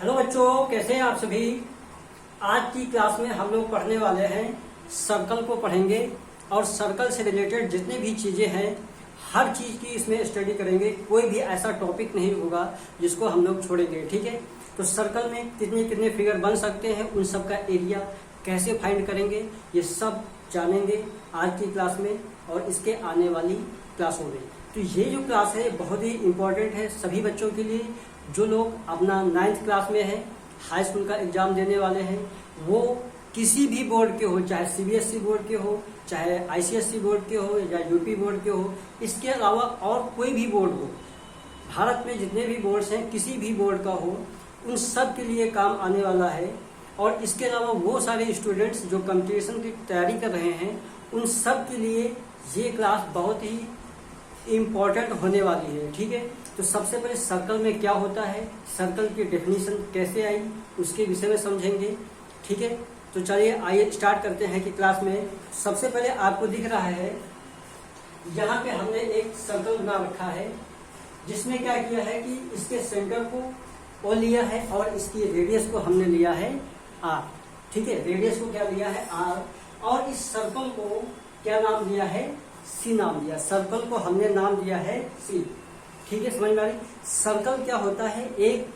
Hello बच्चों, कैसे हैं आप सभी। आज की क्लास में हम लोग पढ़ने वाले हैं सर्कल को पढ़ेंगे और सर्कल से रिलेटेड जितनी भी चीजें हैं हर चीज की इसमें स्टडी करेंगे। कोई भी ऐसा टॉपिक नहीं होगा जिसको हम लोग छोड़ेंगे, ठीक है। तो सर्कल में कितने कितने फिगर बन सकते हैं, उन सब का एरिया कैसे फाइंड करेंगे, ये सब जानेंगे आज की क्लास में और इसके आने वाली क्लासों में। तो ये जो क्लास है बहुत ही इम्पोर्टेंट है सभी बच्चों के लिए जो लोग अपना 9th क्लास में है, हाई स्कूल का एग्जाम देने वाले हैं। वो किसी भी बोर्ड के हो, चाहे सीबीएसई बोर्ड के हो, चाहे आईसीएसई बोर्ड के हो या यूपी बोर्ड के हो, इसके अलावा और कोई भी बोर्ड हो, भारत में जितने भी बोर्ड्स हैं किसी भी बोर्ड का हो, उन सब के लिए काम आने वाला है। और इसके अलावा वो सारे स्टूडेंट्स जो कंपटीशन की तैयारी कर रहे हैं उन सब के लिए ये क्लास बहुत ही इम्पोर्टेंट होने वाली है, ठीक है। तो सबसे पहले सर्कल में क्या होता है, सर्कल की डेफिनेशन कैसे आई, उसके विषय में समझेंगे, ठीक है। तो चलिए आइए स्टार्ट करते हैं कि क्लास में सबसे पहले आपको दिख रहा है यहाँ पे हमने एक सर्कल बना रखा है जिसमें क्या किया है कि इसके सेंटर को ओ लिया है और इसकी रेडियस को हमने लिया है आर, ठीक है। रेडियस को क्या लिया है आर और इस सर्कल को क्या नाम दिया है, सी नाम दिया। सर्कल को हमने नाम दिया है सी, ठीक है। समझ में आ रही। सर्कल क्या होता है, एक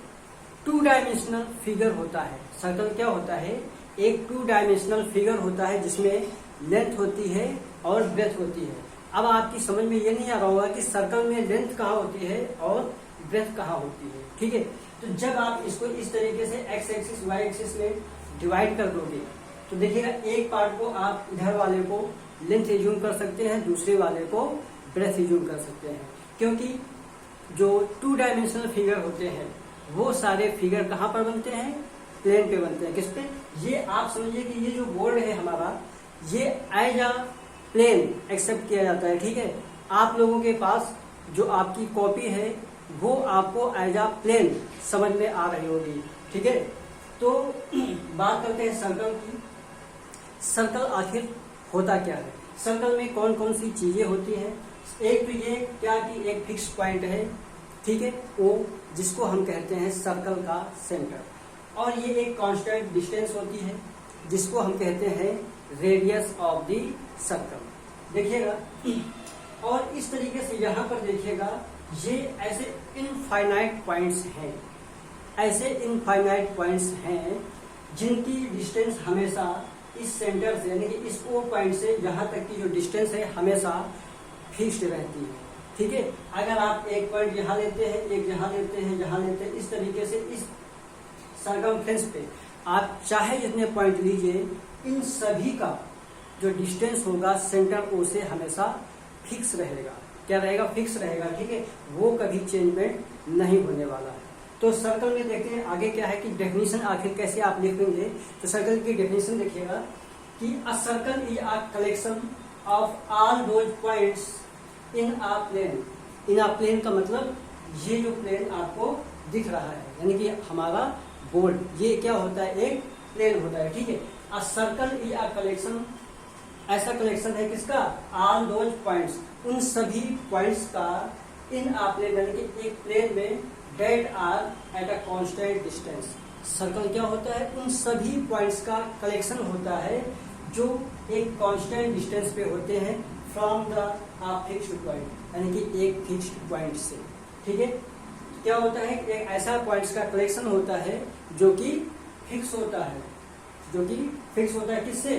2 डायमेंशनल फिगर होता है। सर्कल क्या होता है, एक 2 डायमेंशनल फिगर होता है जिसमें लेंथ होती है और ब्रेथ होती है। अब आपकी समझ में ये नहीं आ रहा होगा कि सर्कल में लेंथ कहाँ होती है और ब्रेथ कहाँ होती है, ठीक है। तो जब आप इसको इस तरीके से एक्स एक्सिस वाई एक्सिस में डिवाइड कर दोगे तो देखिएगा एक पार्ट को आप इधर वाले को लेंथ एज्यूम कर सकते हैं, दूसरे वाले को ब्रेथ एज्यूम कर सकते हैं, क्योंकि जो 2 डायमेंशनल फिगर होते हैं वो सारे फिगर कहाँ पर बनते हैं, प्लेन पे बनते हैं। किस पे, ये आप समझिए कि ये जो बोर्ड है हमारा ये एज अ प्लेन एक्सेप्ट किया जाता है, ठीक है। आप लोगों के पास जो आपकी कॉपी है वो आपको एज अ प्लेन समझ में आ रही होगी, ठीक है। तो बात करते हैं सर्कल की। सर्कल आखिर होता क्या है, सर्कल में कौन कौन सी चीजें होती हैं। एक तो ये क्या कि एक फिक्स पॉइंट है, ठीक है, ओ, जिसको हम कहते हैं सर्कल का सेंटर, और ये एक कांस्टेंट डिस्टेंस होती है जिसको हम कहते हैं रेडियस ऑफ द सर्कल। देखिएगा और इस तरीके से यहाँ पर देखिएगा ये ऐसे इनफाइनाइट पॉइंट्स हैं, ऐसे इनफाइनाइट पॉइंट्स हैं जिनकी डिस्टेंस हमेशा इस सेंटर से यानी कि इस ओ पॉइंट से यहाँ तक की जो डिस्टेंस है हमेशा फिक्स्ड रहती है, ठीक है। अगर आप एक पॉइंट यहाँ लेते हैं, एक यहाँ लेते हैं, यहाँ लेते हैं, इस तरीके से इस सर्कमफ्रेंस पे आप चाहे जितने पॉइंट लीजिए, इन सभी का जो डिस्टेंस होगा सेंटर ओ से हमेशा फिक्स रहेगा। क्या रहेगा, फिक्स रहेगा, ठीक है। वो कभी चेंजमेंट नहीं होने वाला है। तो सर्कल में देखते हैं आगे क्या है कि डेफिनेशन आखिर कैसे आप लिखेंगे। तो सर्कल की डेफिनेशन देखिएगा कि a circle is a collection of all those points in a plane. In a plane का मतलब ये जो प्लेन आपको दिख रहा है यानी कि हमारा बोर्ड, ये क्या होता है, एक प्लेन होता है, ठीक है। A circle is a collection, ऐसा कलेक्शन है किसका, ऑल दोज पॉइंट्स, उन सभी पॉइंट्स का इन अ प्लेन यानी कि एक प्लेन में that are at a constant distance. Circle क्या होता है, उन सभी पॉइंट्स का कलेक्शन होता है जो एक कांस्टेंट डिस्टेंस पे होते हैं फ्रॉम द फिक्स्ड पॉइंट यानी कि एक फिक्स्ड पॉइंट से, ठीक है। क्या होता है, एक ऐसा पॉइंट्स का कलेक्शन होता है जो कि फिक्स होता है, जो कि फिक्स होता है किससे,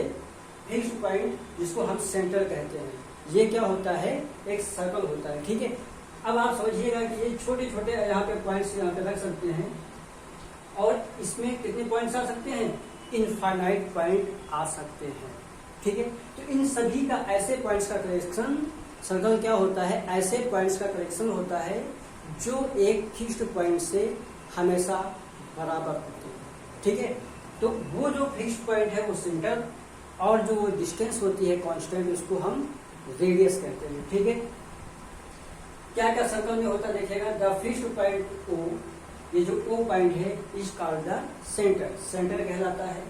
फिक्स्ड पॉइंट जिसको हम सेंटर कहते हैं। ये क्या होता है, एक सर्कल होता है, ठीक है। अब आप समझिएगा कि ये छोटे छोटे यहाँ पे पॉइंट्स यहाँ पे रख सकते हैं और इसमें कितने पॉइंट्स आ सकते हैं, इनफाइनाइट पॉइंट आ सकते हैं, ठीक है। तो इन सभी का ऐसे पॉइंट्स का कलेक्शन, सर्कल क्या होता है, ऐसे पॉइंट्स का कलेक्शन होता है जो एक फिक्स्ड पॉइंट से हमेशा बराबर होते हैं, ठीक है। तो वो जो फिक्स्ड पॉइंट है वो सेंटर और जो डिस्टेंस होती है कांस्टेंट उसको हम रेडियस कहते हैं, ठीक है। क्या क्या सर्कल में होता है देखिएगा, द फिक्स्ड पॉइंट ओ, ये जो ओ पॉइंट है is called the centre, centre कहलाता है।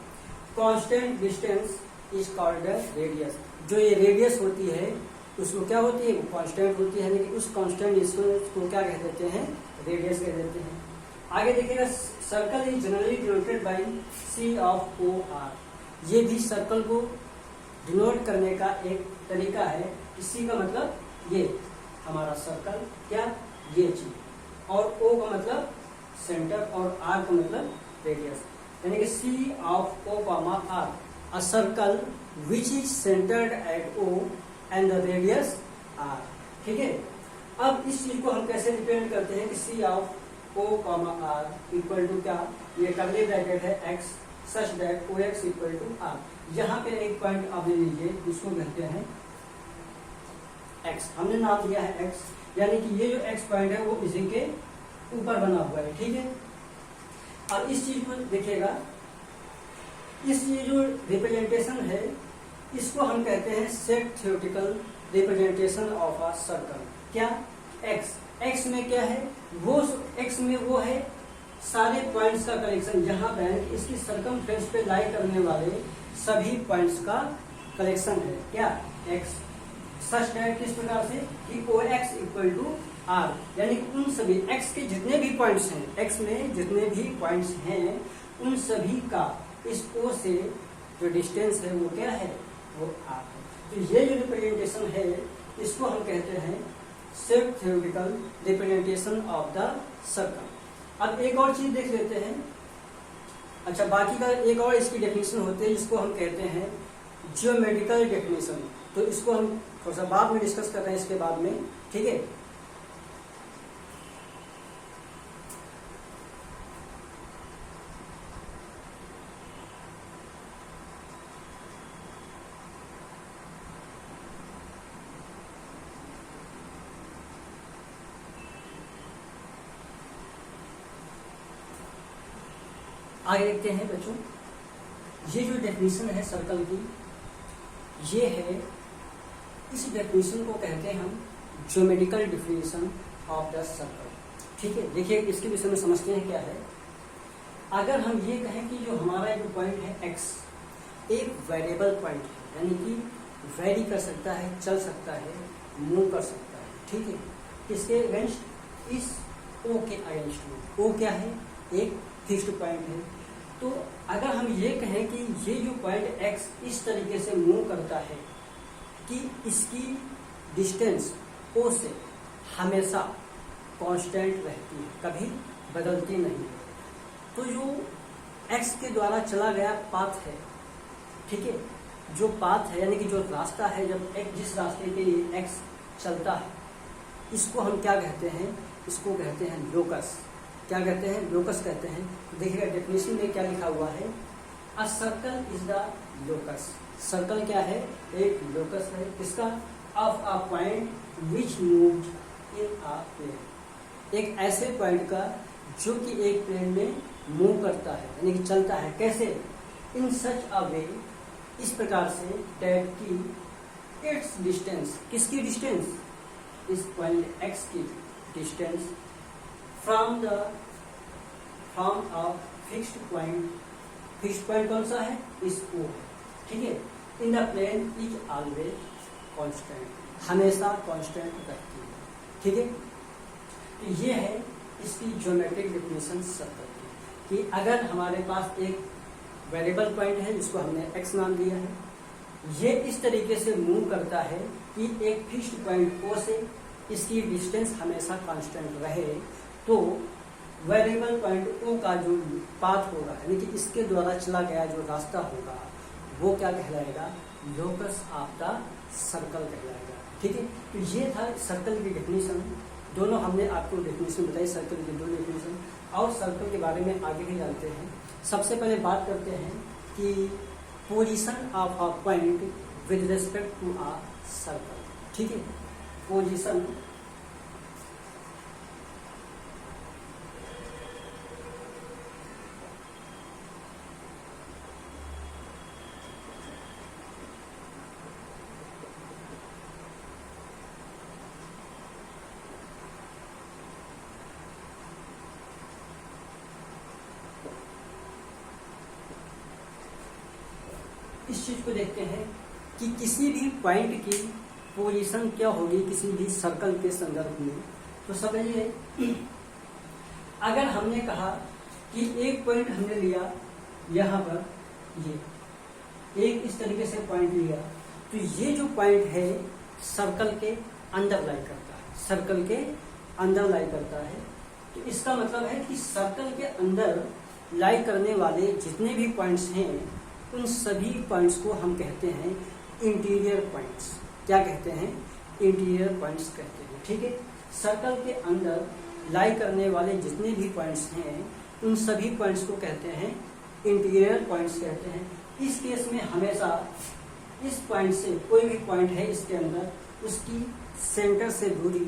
Constant distance is called the radius, जो ये रेडियस होती है उसको क्या होती है, वो कांस्टेंट होती है, लेकिन उस कांस्टेंट डिस्टेंस को क्या कह देते हैं, रेडियस कह देते हैं। आगे देखिएगा, circle is generally denoted by C of O R. ये भी सर्कल को डिनोट करने का एक तरीका है। सी का मतलब ये हमारा सर्कल, क्या ये चीज, और ओ का मतलब सेंटर, और आर का मतलब रेडियस, यानी कि C of O comma R, a circle which is centered at O and the radius R. ठीक है, अब इस चीज को हम कैसे रिप्रेजेंट करते हैं कि C of O comma R equal to क्या, ये कर्ली ब्रैकेट है X such that O X equal to R. यहाँ पे एक पॉइंट आप ले लीजिए, इसको कहते हैं एक्स, हमने नाम दिया है एक्स, यानी कि ये जो एक्स पॉइंट है वो इसी के ऊपर बना हुआ है। ठीक है, अब इस चीज को देखिएगा, इस ये जो रिप्रेजेंटेशन है इसको हम कहते हैं set theoretical representation of a circle. क्या, एक्स, एक्स में क्या है, वो एक्स में वो है सारे पॉइंट्स का कलेक्शन, जहां पर इसकी सर्कमफ्रेंस पे लाई करने वाले सभी पॉइंट्स का कलेक्शन है। क्या, एक्स सच है किस प्रकार से कि ओ एक्स इक्वल टू आर, यानी उन सभी एक्स के जितने भी पॉइंट्स हैं, एक्स में जितने भी पॉइंट्स हैं उन सभी का इस ओ से जो डिस्टेंस है वो क्या है, वो आर है। तो ये जो रिप्रेजेंटेशन है इसको हम कहते हैं set theoretical representation of the circle. अब एक और चीज देख लेते हैं, अच्छा बाकी का एक और इसकी डेफिनेशन होती है जिसको हम कहते हैं ज्योमेट्रिकल डेफिनेशन। तो इसको हम थोड़ा सा बाद में डिस्कस कर रहे हैं, इसके बाद में। ठीक है, आगे देखते हैं बच्चों, ये जो डेफिनेशन है सर्कल की, ये है, इस डेफिनेशन को कहते हैं हम geometrical definition of the circle. ठीक है, देखिए इसके विषय में समझते हैं क्या है। अगर हम ये कहें कि जो हमारा जो पॉइंट है एक्स एक वेरिएबल पॉइंट है, यानी कि वेरी कर सकता है, चल सकता है, मूव कर सकता है। ठीक है, किसके अगेंस्ट, इस ओ के अगेंस्ट में। ओ क्या है, एक फिक्स्ड पॉइंट है। तो अगर हम ये कहें कि ये जो पॉइंट एक्स इस तरीके से मूव करता है कि इसकी डिस्टेंस ओ से हमेशा कांस्टेंट रहती है, कभी बदलती नहीं है, तो जो एक्स के द्वारा चला गया पाथ है, ठीक है, जो पाथ है यानी कि जो रास्ता है, जब एक जिस रास्ते पे एक्स चलता है इसको हम क्या कहते हैं, इसको कहते हैं लोकस। क्या कहते हैं, लोकस कहते हैं। देखिएगा डेफिनेशन में क्या लिखा हुआ है, a circle is the locus. Circle क्या है, एक लोकस है, किसका, of a point which moved in a plane, एक ऐसे पॉइंट का जो कि एक प्लेन में मूव करता है, यानी कि चलता है। कैसे, इन सच अ वे, इस प्रकार से, दैट की इट्स डिस्टेंस, किसकी डिस्टेंस, इस पॉइंट एक्स की distance from a fixed point, fixed point कौन सा है, इस ओ है। ठीक है, in the plane is always constant, हमेशा कांस्टेंट रहती है। ठीक है, तो ये है इसकी ज्योमेट्रिक डेफिनेशन सर्कल की, कि अगर हमारे पास एक वेरिएबल पॉइंट है जिसको हमने एक्स नाम दिया है, ये इस तरीके से मूव करता है कि एक फिक्स्ड पॉइंट ओ से इसकी डिस्टेंस हमेशा कांस्टेंट रहे, तो वेरिएबल पॉइंट ओ का जो पाथ होगा, यानी कि इसके द्वारा चला गया जो रास्ता होगा, वो क्या कहलाएगा, लोकस ऑफ द सर्कल कहलाएगा। ठीक है, तो ये था सर्कल की डेफिनेशन। दोनों हमने आपको डेफिनेशन बताई, सर्कल की दो डेफिनेशन, और सर्कल के बारे में आगे भी जानते हैं। सबसे पहले बात करते हैं कि position of a point with respect to a circle. ठीक है, पोजीशन, इस चीज को देखते हैं कि किसी भी पॉइंट की पोजीशन क्या होगी किसी भी सर्कल के संदर्भ में। तो समझिए अगर हमने कहा कि एक पॉइंट हमने लिया यहाँ पर, ये एक इस तरीके से पॉइंट लिया, तो ये जो पॉइंट है सर्कल के अंदर लाई करता है, सर्कल के अंदर लाई करता है। तो इसका मतलब है कि सर्कल के अंदर लाई करने वाले जितने भी पॉइंट्स हैं उन सभी पॉइंट्स को हम कहते हैं इंटीरियर पॉइंट्स। क्या कहते हैं? इंटीरियर पॉइंट्स कहते हैं। ठीक है, सर्कल के अंदर लाई करने वाले जितने भी पॉइंट्स हैं उन सभी पॉइंट्स को कहते हैं इंटीरियर पॉइंट्स कहते हैं। इस केस में हमेशा इस पॉइंट से, कोई भी पॉइंट है इसके अंदर, उसकी सेंटर से दूरी,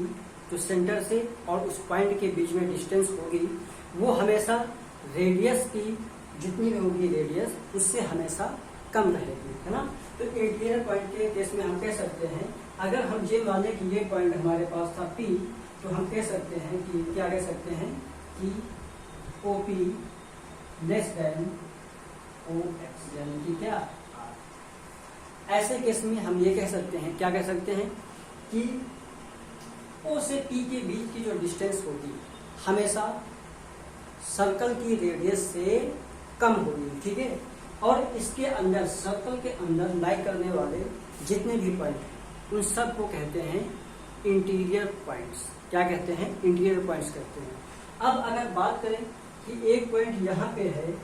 तो सेंटर से और उस पॉइंट के बीच में डिस्टेंस होगी, वो हमेशा रेडियस की जितनी भी होगी रेडियस उससे हमेशा कम रहेगी, है ना। तो इंटीरियर पॉइंट के केस में हम कह सकते हैं, अगर हम ये मान लें कि ये पॉइंट हमारे पास था P, तो हम कह सकते हैं कि क्या कह सकते हैं कि OP लेस देन OX, यानी कि क्या R। ऐसे केस में हम ये कह सकते हैं, क्या कह सकते हैं कि O से P के बीच की जो डिस्टेंस होगी हमेशा सर्कल की रेडियस से कम होगी। ठीक है, और इसके अंदर, सर्कल के अंदर लाई करने वाले जितने भी पॉइंट हैं उन सब को कहते हैं इंटीरियर पॉइंट्स। क्या कहते हैं? इंटीरियर पॉइंट्स कहते हैं। अब अगर बात करें कि एक पॉइंट यहाँ पे है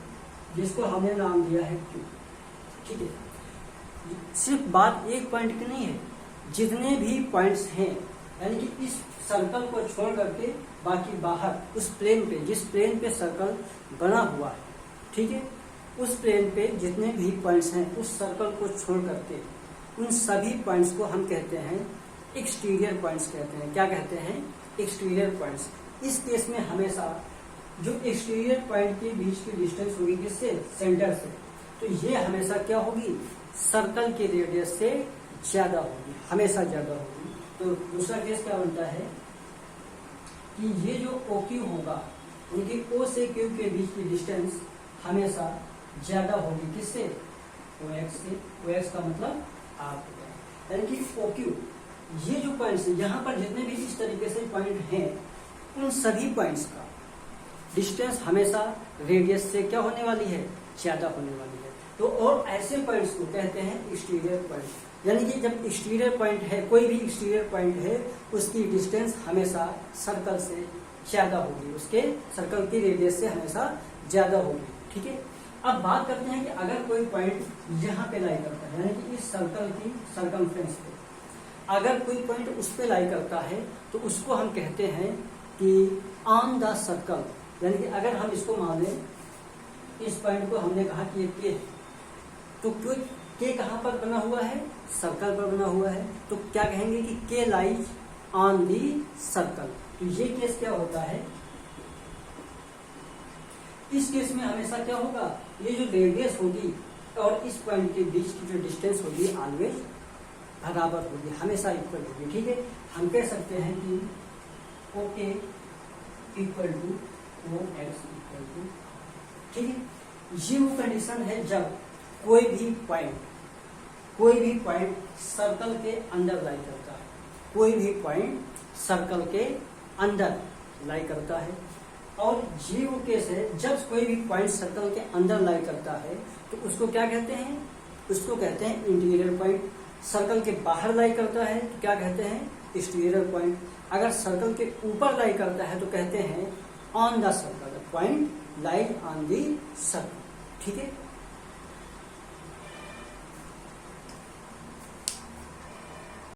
जिसको हमने नाम दिया है Q, ठीक है, सिर्फ बात एक पॉइंट की नहीं है, जितने भी पॉइंट्स हैं, यानी कि इस सर्कल को छोड़ करके बाकी बाहर उस प्लेन पे, जिस प्लेन पे सर्कल बना हुआ है, ठीक है, उस प्लेन पे जितने भी पॉइंट्स हैं उस सर्कल को छोड़ करके उन सभी पॉइंट्स को हम कहते हैं एक्सटीरियर पॉइंट्स कहते हैं। क्या कहते हैं? Exterior points. इस केस में हमेशा जो एक्सटीरियर पॉइंट के बीच की डिस्टेंस होगी किससे? सेंटर से, तो ये हमेशा क्या होगी? सर्कल के रेडियस से ज्यादा होगी, हमेशा ज्यादा होगी। तो दूसरा केस क्या बनता है कि ये जो OQ होगा, उनकी O से Q के बीच की डिस्टेंस हमेशा ज्यादा होगी किससे? OX से। OX का मतलब R होगा, यानी कि OQ, ये जो पॉइंट्स हैं यहाँ पर जितने भी इस तरीके से पॉइंट हैं उन सभी पॉइंट्स का डिस्टेंस हमेशा रेडियस से क्या होने वाली है? ज्यादा होने वाली है। तो और ऐसे पॉइंट्स को कहते हैं एक्सटीरियर पॉइंट, यानी कि जब एक्सटीरियर पॉइंट है, कोई भी एक्सटीरियर पॉइंट है, उसकी डिस्टेंस हमेशा सर्कल से ज्यादा होगी, उसके सर्कल की रेडियस से हमेशा ज्यादा होगी। ठीक है, अब बात करते हैं कि अगर कोई पॉइंट यहाँ पे लाई करता है, यानी कि इस सर्कल की सर्कमफ्रेंस पे अगर कोई पॉइंट उस पे लाई करता है तो उसको हम कहते हैं कि ऑन द सर्कल, यानी कि अगर हम इसको मान लें, इस पॉइंट को हमने कहा कि ये K है, तो K कहाँ पर बना हुआ है? सर्कल पर बना हुआ है, तो क्या कहेंगे कि K lies on the circle. तो ये केस क्या होता है? इस केस में हमेशा क्या होगा? ये जो रेडियस होगी और इस पॉइंट के बीच की जो डिस्टेंस होगी ऑलवेज बराबर होगी, हमेशा इक्वल होगी। ठीक है, हम कह सकते हैं कि OK equal to OX equal to, ठीक है, ये वो कंडीशन है जब कोई भी पॉइंट सर्कल के अंदर लाई करता है, कोई भी पॉइंट सर्कल के अंदर लाई करता है। और ये वो केस है जब कोई भी पॉइंट सर्कल के अंदर लाई करता है तो उसको क्या कहते हैं? उसको कहते हैं इंटीरियर पॉइंट। सर्कल के बाहर लाई करता है तो क्या कहते हैं? Exterior point. अगर सर्कल के ऊपर लाई करता है तो कहते हैं on the circle, point lies on the circle. ठीक है।